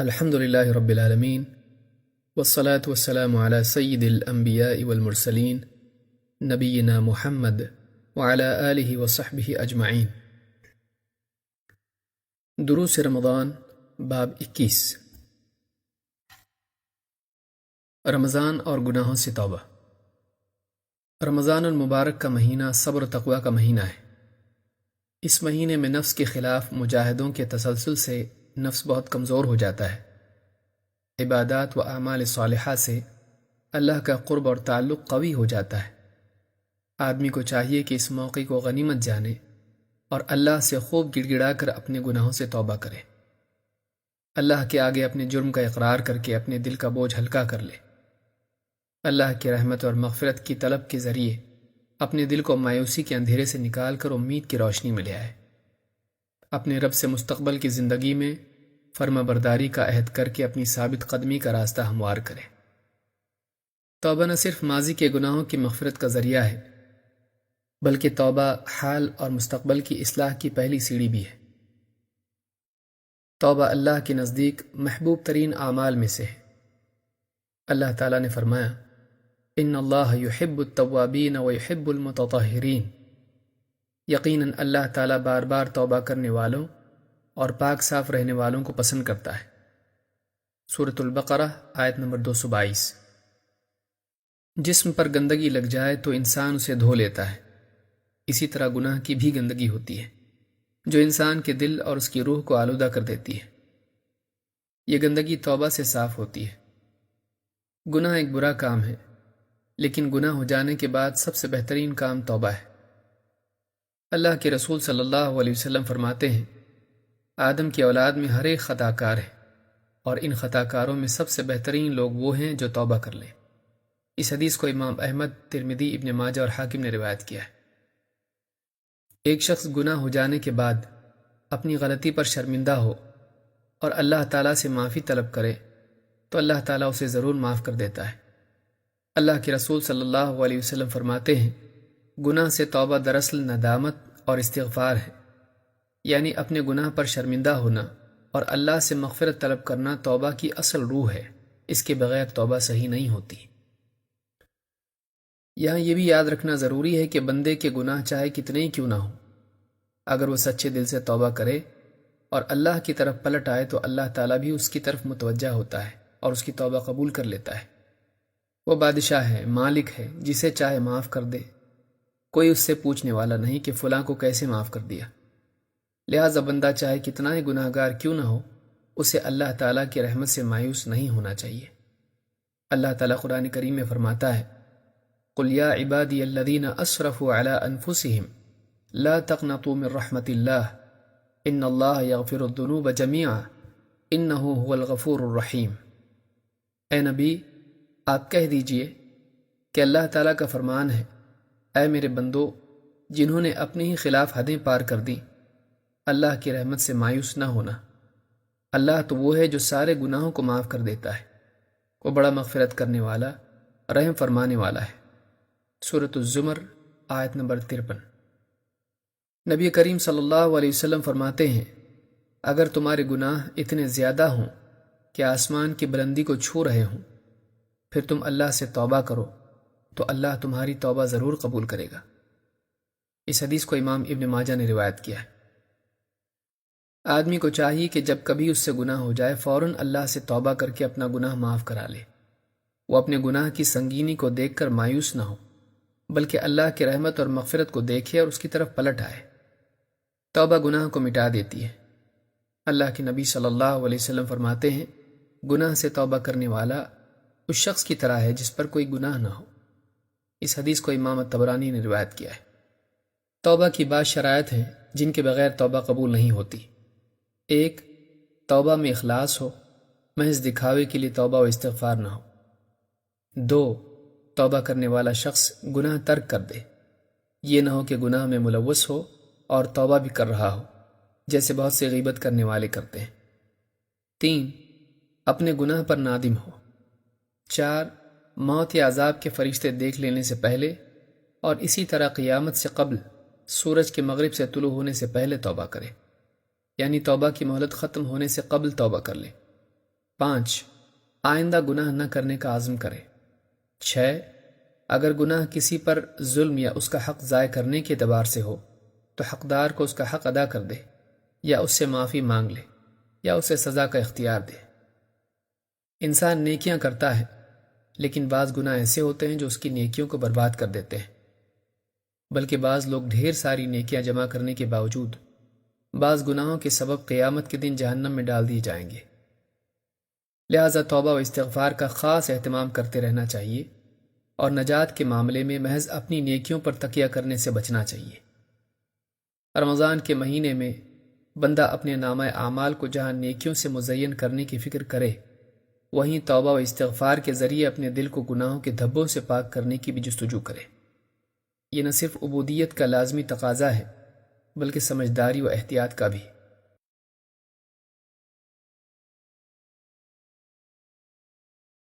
الحمد للہ رب العالمین والصلاة والسلام علی سید الانبیاء والمرسلین نبینا محمد وعلی آلہ وصحبہ اجمعین۔ دروس رمضان باب 21۔ رمضان اور گناہوں سے توبہ۔ رمضان المبارک کا مہینہ صبر و تقوی کا مہینہ ہے۔ اس مہینے میں نفس کے خلاف مجاہدوں کے تسلسل سے نفس بہت کمزور ہو جاتا ہے۔ عبادات و اعمال صالحہ سے اللہ کا قرب اور تعلق قوی ہو جاتا ہے۔ آدمی کو چاہیے کہ اس موقع کو غنیمت جانے اور اللہ سے خوب گڑ گڑا کر اپنے گناہوں سے توبہ کرے۔ اللہ کے آگے اپنے جرم کا اقرار کر کے اپنے دل کا بوجھ ہلکا کر لے۔ اللہ کی رحمت اور مغفرت کی طلب کے ذریعے اپنے دل کو مایوسی کے اندھیرے سے نکال کر امید کی روشنی میں لے آئے۔ اپنے رب سے مستقبل کی زندگی میں فرما برداری کا عہد کر کے اپنی ثابت قدمی کا راستہ ہموار کرے۔ توبہ نہ صرف ماضی کے گناہوں کی مغفرت کا ذریعہ ہے، بلکہ توبہ حال اور مستقبل کی اصلاح کی پہلی سیڑھی بھی ہے۔ توبہ اللہ کے نزدیک محبوب ترین اعمال میں سے ہے۔ اللہ تعالیٰ نے فرمایا، ان اللہ یحب التوابین ویحب المتطہرین۔ یقیناً اللہ تعالیٰ بار بار توبہ کرنے والوں اور پاک صاف رہنے والوں کو پسند کرتا ہے۔ سورۃ البقرہ آیت نمبر 222۔ جسم پر گندگی لگ جائے تو انسان اسے دھو لیتا ہے، اسی طرح گناہ کی بھی گندگی ہوتی ہے جو انسان کے دل اور اس کی روح کو آلودہ کر دیتی ہے۔ یہ گندگی توبہ سے صاف ہوتی ہے۔ گناہ ایک برا کام ہے، لیکن گناہ ہو جانے کے بعد سب سے بہترین کام توبہ ہے۔ اللہ کے رسول صلی اللہ علیہ وسلم فرماتے ہیں، آدم کی اولاد میں ہر ایک خطا کار ہے، اور ان خطا کاروں میں سب سے بہترین لوگ وہ ہیں جو توبہ کر لیں۔ اس حدیث کو امام احمد، ترمذی، ابن ماجہ اور حاکم نے روایت کیا ہے۔ ایک شخص گناہ ہو جانے کے بعد اپنی غلطی پر شرمندہ ہو اور اللہ تعالیٰ سے معافی طلب کرے تو اللہ تعالیٰ اسے ضرور معاف کر دیتا ہے۔ اللہ کے رسول صلی اللہ علیہ وسلم فرماتے ہیں، گناہ سے توبہ دراصل ندامت اور استغفار ہے، یعنی اپنے گناہ پر شرمندہ ہونا اور اللہ سے مغفرت طلب کرنا توبہ کی اصل روح ہے۔ اس کے بغیر توبہ صحیح نہیں ہوتی۔ یہاں یہ بھی یاد رکھنا ضروری ہے کہ بندے کے گناہ چاہے کتنے ہی کیوں نہ ہوں، اگر وہ سچے دل سے توبہ کرے اور اللہ کی طرف پلٹ آئے تو اللہ تعالیٰ بھی اس کی طرف متوجہ ہوتا ہے اور اس کی توبہ قبول کر لیتا ہے۔ وہ بادشاہ ہے، مالک ہے، جسے چاہے معاف کر دے۔ کوئی اس سے پوچھنے والا نہیں کہ فلاں کو کیسے معاف کر دیا۔ لہٰذا بندہ چاہے کتنا ہی گناہ گار کیوں نہ ہو، اسے اللہ تعالیٰ کی رحمت سے مایوس نہیں ہونا چاہیے۔ اللہ تعالیٰ قرآن کریم میں فرماتا ہے، قُلْ يَا عِبَادِيَ الَّذِينَ أَسْرَفُوا عَلَىٰ أَنفُسِهِمْ لَا تَقْنَطُوا مِن رَحْمَةِ اللَّهِ إِنَّ اللَّهَ يَغْفِرُ الذُّنُوبَ جَمِيعًا إِنَّهُ هُوَ الْغَفُورُ الرَّحِيمُ۔ اے نبی، آپ کہہ دیجئے کہ اللہ تعالیٰ کا فرمان ہے، اے میرے بندو، جنہوں نے اپنی ہی خلاف حدیں پار کر دیں، اللہ کی رحمت سے مایوس نہ ہونا۔ اللہ تو وہ ہے جو سارے گناہوں کو معاف کر دیتا ہے، وہ بڑا مغفرت کرنے والا، رحم فرمانے والا ہے۔ سورۃ الزمر آیت نمبر 53۔ نبی کریم صلی اللہ علیہ وسلم فرماتے ہیں، اگر تمہارے گناہ اتنے زیادہ ہوں کہ آسمان کی بلندی کو چھو رہے ہوں، پھر تم اللہ سے توبہ کرو تو اللہ تمہاری توبہ ضرور قبول کرے گا۔ اس حدیث کو امام ابن ماجہ نے روایت کیا ہے۔ آدمی کو چاہیے کہ جب کبھی اس سے گناہ ہو جائے فوراً اللہ سے توبہ کر کے اپنا گناہ معاف کرا لے۔ وہ اپنے گناہ کی سنگینی کو دیکھ کر مایوس نہ ہو، بلکہ اللہ کی رحمت اور مغفرت کو دیکھے اور اس کی طرف پلٹ آئے۔ توبہ گناہ کو مٹا دیتی ہے۔ اللہ کے نبی صلی اللہ علیہ وسلم فرماتے ہیں، گناہ سے توبہ کرنے والا اس شخص کی طرح ہے جس پر کوئی گناہ نہ ہو۔ اس حدیث کو امام طبرانی نے روایت کیا ہے۔ توبہ کی بعض شرائط ہیں جن کے بغیر توبہ قبول نہیں ہوتی۔ ایک، توبہ میں اخلاص ہو، محض دکھاوے کے لیے توبہ و استغفار نہ ہو۔ دو، توبہ کرنے والا شخص گناہ ترک کر دے، یہ نہ ہو کہ گناہ میں ملوث ہو اور توبہ بھی کر رہا ہو، جیسے بہت سے غیبت کرنے والے کرتے ہیں۔ تین، اپنے گناہ پر نادم ہو۔ چار، موت یا عذاب کے فرشتے دیکھ لینے سے پہلے اور اسی طرح قیامت سے قبل سورج کے مغرب سے طلوع ہونے سے پہلے توبہ کرے، یعنی توبہ کی مہلت ختم ہونے سے قبل توبہ کر لے۔ 5. آئندہ گناہ نہ کرنے کا عزم کرے. 6. اگر گناہ کسی پر ظلم یا اس کا حق ضائع کرنے کے اعتبار سے ہو تو حقدار کو اس کا حق ادا کر دے یا اس سے معافی مانگ لے یا اسے سزا کا اختیار دے. انسان نیکیاں کرتا ہے لیکن بعض گناہ ایسے ہوتے ہیں جو اس کی نیکیوں کو برباد کر دیتے ہیں، بلکہ بعض لوگ ڈھیر ساری نیکیاں جمع کرنے کے باوجود بعض گناہوں کے سبب قیامت کے دن جہنم میں ڈال دیے جائیں گے. لہذا توبہ و استغفار کا خاص اہتمام کرتے رہنا چاہیے اور نجات کے معاملے میں محض اپنی نیکیوں پر تکیہ کرنے سے بچنا چاہیے. رمضان کے مہینے میں بندہ اپنے نامہ اعمال کو جہاں نیکیوں سے مزین کرنے کی فکر کرے، وہیں توبہ و استغفار کے ذریعے اپنے دل کو گناہوں کے دھبوں سے پاک کرنے کی بھی جستجو کرے. یہ نہ صرف عبودیت کا لازمی تقاضا ہے بلکہ سمجھداری و احتیاط کا بھی.